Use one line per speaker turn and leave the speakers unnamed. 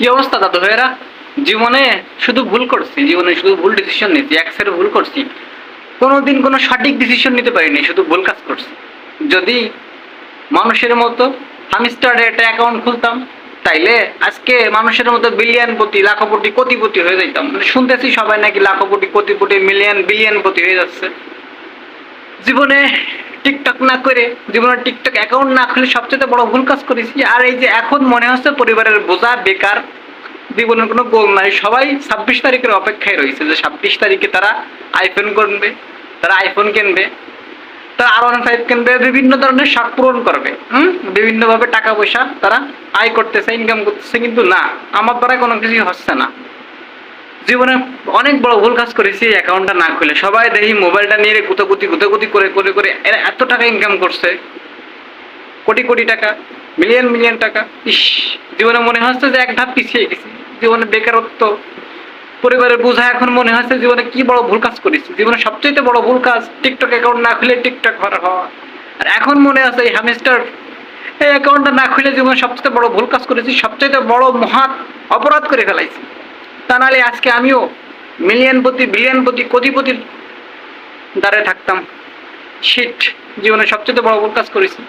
কি অবস্থা দাদু ভাইয়েরা? জীবনে শুধু ভুল করছি, জীবনে শুধু ভুল ডিসিশন নিয়েছি, এক সাইডে ভুল করছি। কোনোদিন কোনো সঠিক ডিসিশন নিতে পারিনি, শুধু ভুল কাজ করছি। যদি মানুষের মতো হামিস্টারে একটা অ্যাকাউন্ট খুলতাম, তাইলে আজকে মানুষের মতো বিলিয়নপতি, লাখপতি, কোটিপতি হয়ে যাইতাম। মানে শুনতেছি সবাই নাকি লাখপতি, কোটিপতি, মিলিয়ন, বিলিয়নপতি হয়ে যাচ্ছে। জীবনে টিকটক না করে, জীবনে টিকটক অ্যাকাউন্ট না খুলে সবচেয়ে বড় ভুল কাজ করেছি। আর এই যে এখন মনে হচ্ছে পরিবারের বোঝা, বেকার, জীবনের কোনো গোল নাই। সবাই 26 তারিখের অপেক্ষায় রয়েছে যে 26 তারিখে তারা আইফোন কিনবে, তারা আইফোন কিনবে, তারা R15 কিনবে, বিভিন্ন ধরনের শখ পূরণ করবে। বিভিন্নভাবে টাকা পয়সা তারা আয় করতেছে, ইনকাম করতেছে। কিন্তু না, আমার দ্বারা কোনো কিছুই হচ্ছে না। জীবনে অনেক বড় ভুল কাজ করেছি এই অ্যাকাউন্টটা না খুলে। সবাই দেখি মোবাইলটা নিয়ে গুতাগুতি করে করে করে এরা এত টাকা ইনকাম করছে, কোটি কোটি টাকা, মিলিয়ন মিলিয়ন টাকা। ইস, জীবনে মনে হচ্ছে যে এক ধাপ পিছিয়ে গেছি। জীবনে বেকারত্ব, পরিবারের বোঝা, এখন মনে হচ্ছে জীবনে কি বড় ভুল কাজ করেছি। জীবনে সবচেয়ে বড় ভুল কাজ টিকটক অ্যাকাউন্ট না খুলে টিকটক ভরা হওয়া। আর এখন মনে আছে এই হামিস্টার এই অ্যাকাউন্টটা না খুলে জীবনে সবচেয়ে বড় ভুল কাজ করেছি, সবচেয়ে বড় মহৎ অপরাধ করে ফেলাইছি। তা নাহলে আজকে আমিও মিলিয়নপতি, বিলিয়নপতি, কোটিপতির দ্বারে থাকতাম। শিট, জীবনে সবচেয়ে বড় ভুল কাজ করেছি।